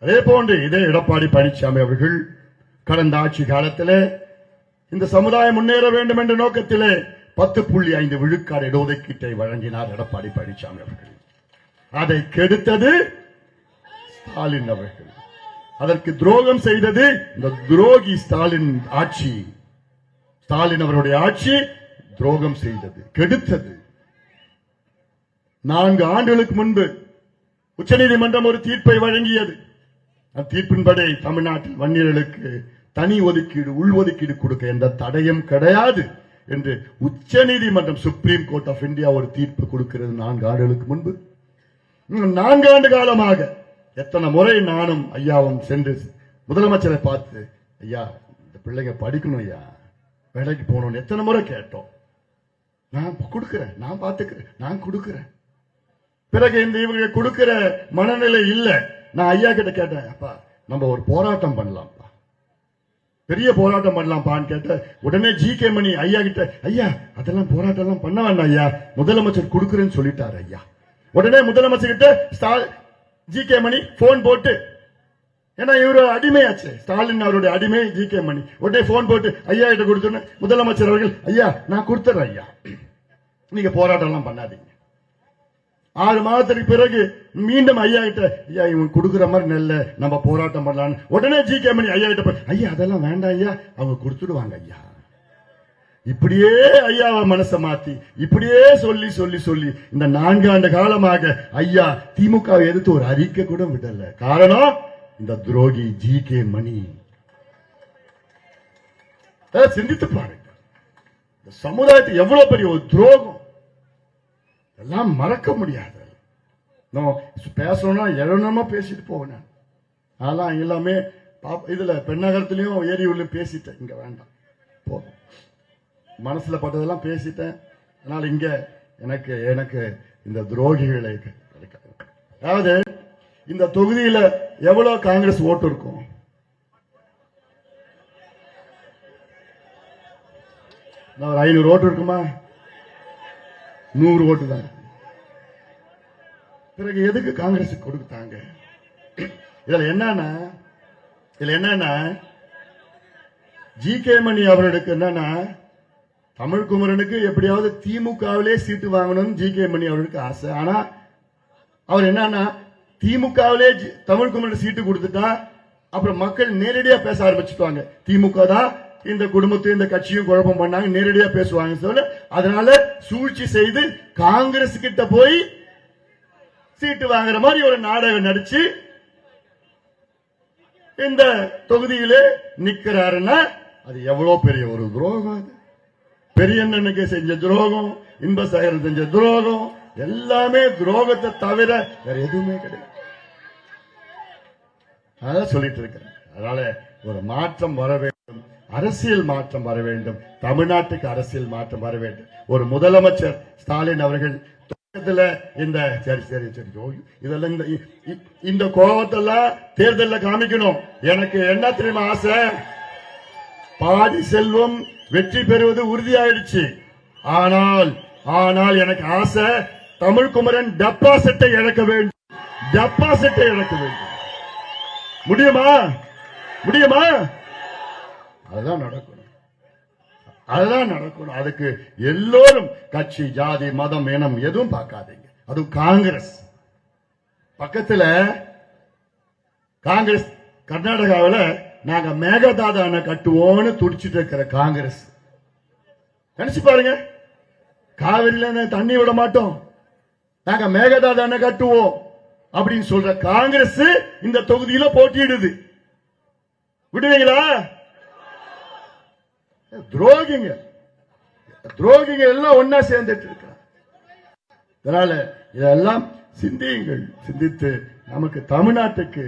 அதே போன்று இதே எடப்பாடி பழனிசாமி அவர்கள் கடந்த ஆட்சி காலத்திலே இந்த சமுதாயம் முன்னேற வேண்டும் என்ற நோக்கத்திலே 10.5 விழுக்காடு இடஒதுக்கீட்டை வழங்கினார் எடப்பாடி பழனிசாமி அவர்கள். அதை கெடுத்தது ஸ்டாலின் அவர்கள். அதற்கு துரோகம் செய்தது இந்த துரோகி ஸ்டாலின் ஆட்சி. ஸ்டாலின் அவருடைய ஆட்சி துரோகம் செய்தது, கெடுத்தது. 4 ஆண்டுகளுக்கு முன்பு உச்சநீதிமன்றம் ஒரு தீர்ப்பை வழங்கியது. அந்த தீர்ப்பின்படி தமிழ்நாட்டில் வன்னியர்களுக்கு தனி ஒதுக்கீடு, உள்ஒதுக்கீடு கொடுக்க எந்த தடையும் கிடையாது என்று உச்சநீதிமன்றம், சுப்ரீம் கோர்ட் ஆஃப் இந்தியா ஒரு தீர்ப்பு கொடுக்கிறது 4 ஆண்டுகளுக்கு முன்பு. 4 ஆண்டு காலமாக எத்தனை முறை நானும் ஐயாவும் சென்று முதலமைச்சரை பார்த்து, ஐயா இந்த பிள்ளைங்க படிக்கணும், ஐயா வேலைக்கு போகணும் எத்தனை முறை கேட்டோம். நான் கொடுக்கிறேன், நான் பார்த்துக்கிறேன், நான் கொடுக்கிறேன். பிறகு இந்த இவங்க கொடுக்கிற மனநிலை இல்ல. நான் ஐயா கிட்ட கேட்டேன், அப்பா நம்ம ஒரு போராட்டம் பண்ணலாம்ப்பா, பெரிய போராட்டம் பண்ணலாம்ப்பான்னு கேட்ட உடனே ஜி.கே. மணி ஐயா கிட்ட, ஐயா அதெல்லாம் போராட்டம் எல்லாம் பண்ண வேண்டாம் ஐயா, முதலமைச்சர் கொடுக்கிறேன்னு சொல்லிட்டாரு ஐயா. உடனே முதலமைச்சர் கிட்ட ஜி.கே. மணி போன் போட்டு, ஏன்னா இவரு அடிமையாச்சு, ஸ்டாலின் அவருடைய அடிமை ஜி.கே. மணி. உடனே போன் போட்டு ஐயா கிட்ட கொடுத்தோன்னு முதலமைச்சர் அவர்கள், ஐயா நான் கொடுத்துறேன் ஐயா, நீங்க போராட்டம் எல்லாம் பண்ணாதீங்க. 6 மாதத்துக்கு பிறகு மீண்டும் ஐயா கிட்ட, ஐயா இவன் கொடுக்குற மாதிரி நெல்ல நம்ம போராட்டம் பண்ணலாம். உடனே ஜி.கே. மணி ஐயா கிட்ட போய், ஐயா அதெல்லாம் வேண்டாம் ஐயா, அவங்க கொடுத்துடுவாங்க ஐயா. இப்படியே ஐயாவை மனசை மாத்தி இப்படியே சொல்லி சொல்லி சொல்லி இந்த 4 ஆண்டு காலமாக ஐயா திமுக எதிர்த்து ஒரு அறிக்கை கூட விடல. காரணம் இந்த துரோகி ஜி.கே. மணி. சிந்தித்து பாருங்க, இந்த சமுதாயத்துக்கு எவ்வளவு பெரிய ஒரு துரோகம், எல்லாம் மறக்க முடியாது. பேசணும்னா எழனமா பேசிட்டு போவேன். அதெல்லாம் எல்லாமே இதுல பெண்ணகரத்திலையும் ஏரியூர்லயும் பேசிட்டேன், இங்க வேண்டாம் போதும். மனசுல பட்டதெல்லாம் பேசிட்டேன். அதனால இங்க எனக்கு எனக்கு இந்த துரோகிகளை, அதாவது இந்த தொகுதியில எவ்வளவு காங்கிரஸ் ஓட்டு இருக்கும்? ஒரு 500 ஓட்டு இருக்குமா? 100 ஓட்டு தான். பிறகு எதுக்கு காங்கிரஸ் கொடுத்தாங்க? இதுல என்னன்னா ஜி.கே. மணி அவர்களுக்கு என்னன்னா, தமிழ்குமரனுக்கு எப்படியாவது திமுகவிலே சீட்டு வாங்கணும்னு ஜி.கே. மணி அவர்களுக்கு ஆசை. ஆனா அவர் என்னன்னா, திமுகவிலே தமிழ்குமரன் சீட்டு கொடுத்துட்டா அப்புறம் மக்கள் நேரடியா பேச ஆரம்பிச்சுட்டாங்க, திமுக தான் இந்த குடும்பத்தையும் இந்த கட்சியும் குழப்பம் பண்ணாங்க, நேரடியா பேசுவாங்க சொல்ல. அதனால சூழ்ச்சி செய்து காங்கிரஸ் கிட்ட போய் சீட்டு வாங்குற மாதிரி ஒரு நாடகம் நடிச்சு இந்த தொகுதியிலே நிக்கிறாருன்னா அது எவ்வளவு பெரிய ஒரு துரோகம். அது பெரியண்ணனுக்கு செஞ்ச துரோகம், இன்பசேகரன் செஞ்ச துரோகம், எல்லாமே துரோகத்தை தவிர வேற எதுவுமே கிடையாது. அதான் சொல்லிட்டு இருக்கிறேன். அதனால ஒரு மாற்றம் வர வேண்டும், அரசியல் மாற்றம் வர வேண்டும், தமிழ்நாட்டுக்கு அரசியல் மாற்றம் வர வேண்டும். ஒரு முதலமைச்சர் ஸ்டாலின் அவர்கள் இந்த சரி சரி சரி இதெல்லாம் இந்த கோபத்தெல்லாம் தேர்தலில் காமிக்கணும். எனக்கு என்ன தெரியுமா ஆசை? பாதி செல்வம் வெற்றி பெறுவது உறுதியாயிடுச்சு. ஆனால் எனக்கு ஆசை, தமிழ்குமரன் டெபாசிட்டை இழக்க வேண்டும், டெபாசிட்டை இழக்க வேண்டும். முடியுமா? அதுதான் நடக்கணும், அதுதான் நடக்கணும். அதுக்கு எல்லோரும் கட்சி, ஜாதி, மதம், இனம் எதுவும் பார்க்காதீங்க. அதுவும் காங்கிரஸ் பக்கத்துல, காங்கிரஸ் கர்நாடகாவில் நாங்க மேகதாது அணை கட்டுவோம்னு துடிச்சிட்டு இருக்கிற காங்கிரஸ், நினைச்சு பாருங்க. காவிரியில தண்ணி விட மாட்டோம், நாங்க மேகதாது அணை கட்டுவோம் அப்படின்னு சொல்ற காங்கிரஸ் இந்த தொகுதியில போட்டியிடுது. விடுவீங்களா? துரோகிங்க எல்லாம் ஒன்னா சேர்ந்துட்டு இருக்கிறாங்க. அதனால இதெல்லாம் சிந்தியுங்கள், சிந்தித்து நமக்கு தமிழ்நாட்டுக்கு